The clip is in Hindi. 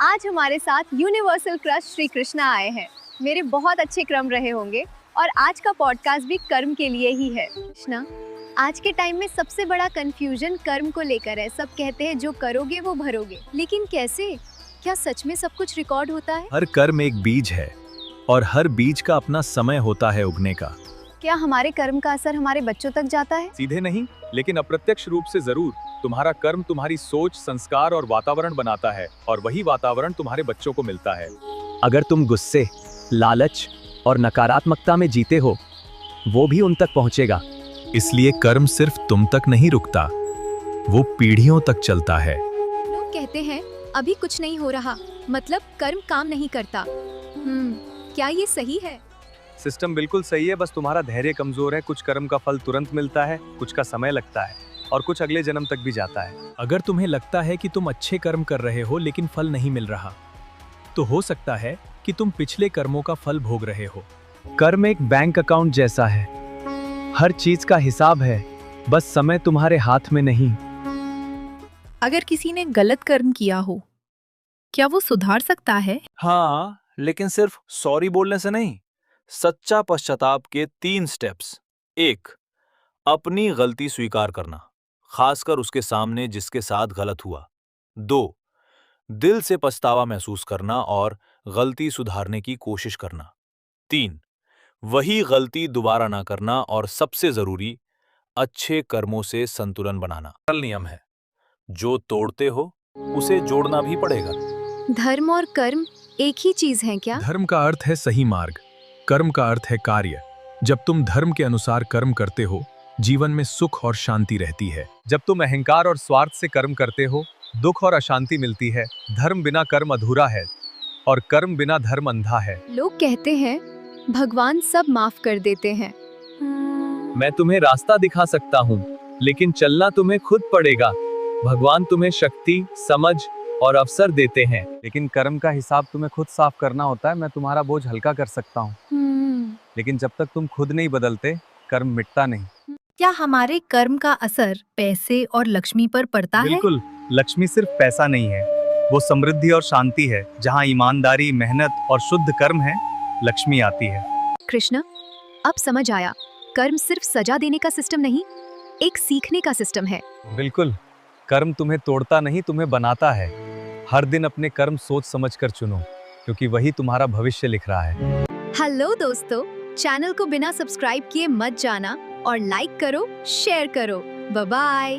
आज हमारे साथ यूनिवर्सल क्रश श्री कृष्णा आए हैं। मेरे बहुत अच्छे कर्म रहे होंगे और आज का पॉडकास्ट भी कर्म के लिए ही है। कृष्णा, आज के टाइम में सबसे बड़ा कंफ्यूजन कर्म को लेकर है। सब कहते हैं जो करोगे वो भरोगे, लेकिन कैसे? क्या सच में सब कुछ रिकॉर्ड होता है? हर कर्म एक बीज है और हर बीज का अपना समय होता है उगने का। क्या हमारे कर्म का असर हमारे बच्चों तक जाता है? सीधे नहीं, लेकिन अप्रत्यक्ष रूप से जरूर। तुम्हारा कर्म तुम्हारी सोच, संस्कार और वातावरण बनाता है और वही वातावरण तुम्हारे बच्चों को मिलता है। अगर तुम गुस्से, लालच और नकारात्मकता में जीते हो, वो भी उन तक पहुंचेगा। इसलिए कर्म सिर्फ तुम तक नहीं रुकता, वो पीढ़ियों तक चलता है। लोग कहते हैं अभी कुछ नहीं हो रहा, मतलब कर्म काम नहीं करता। क्या ये सही है? सिस्टम बिल्कुल सही है, बस तुम्हारा धैर्य कमजोर है। कुछ कर्म का फल तुरंत मिलता है, कुछ का समय लगता है और कुछ अगले जन्म तक भी जाता है। अगर तुम्हें लगता है कि तुम अच्छे कर्म कर रहे हो लेकिन फल नहीं मिल रहा, तो हो सकता है कि तुम पिछले कर्मों का फल भोग रहे हो। कर्म एक बैंक अकाउंट जैसा है, हर चीज का हिसाब है, बस समय तुम्हारे हाथ में नहीं। अगर किसी ने गलत कर्म किया हो, क्या वो सुधार सकता है? हाँ, लेकिन सिर्फ सॉरी बोलने से नहीं। सच्चा पश्चाताप के 3 स्टेप्स। 1. अपनी गलती स्वीकार करना, खासकर उसके सामने जिसके साथ गलत हुआ। 2. दिल से पछतावा महसूस करना और गलती सुधारने की कोशिश करना। 3. वही गलती दोबारा ना करना और सबसे जरूरी, अच्छे कर्मों से संतुलन बनाना। सरल नियम है, जो तोड़ते हो उसे जोड़ना भी पड़ेगा। धर्म और कर्म एक ही चीज है क्या? धर्म का अर्थ है सही मार्ग, कर्म का अर्थ है कार्य। जब तुम धर्म के अनुसार कर्म करते हो, जीवन में सुख और शांति रहती है। जब तुम अहंकार और स्वार्थ से कर्म करते हो, दुख और अशांति मिलती है। धर्म बिना कर्म अधूरा है और कर्म बिना धर्म अंधा है। लोग कहते हैं भगवान सब माफ कर देते हैं। मैं तुम्हें रास्ता दिखा सकता हूँ, लेकिन चलना तुम्हें खुद पड़ेगा। भगवान तुम्हें शक्ति, समझ और अवसर देते हैं, लेकिन कर्म का हिसाब तुम्हें खुद साफ करना होता है। मैं तुम्हारा बोझ हल्का कर सकता हूँ, लेकिन जब तक तुम खुद नहीं बदलते, कर्म मिटता नहीं। क्या हमारे कर्म का असर पैसे और लक्ष्मी पर पड़ता है? बिल्कुल, लक्ष्मी सिर्फ पैसा नहीं है, वो समृद्धि और शांति है। जहाँ ईमानदारी, मेहनत और शुद्ध कर्म है, लक्ष्मी आती है। कृष्ण, अब समझ आया, कर्म सिर्फ सजा देने का सिस्टम नहीं, एक सीखने का सिस्टम है। बिल्कुल, कर्म तुम्हें तोड़ता नहीं, तुम्हें बनाता है। हर दिन अपने कर्म सोच समझकर चुनो, क्योंकि वही तुम्हारा भविष्य लिख रहा है। हेलो दोस्तों, चैनल को बिना सब्सक्राइब किए मत जाना और लाइक करो, शेयर करो। Bye bye.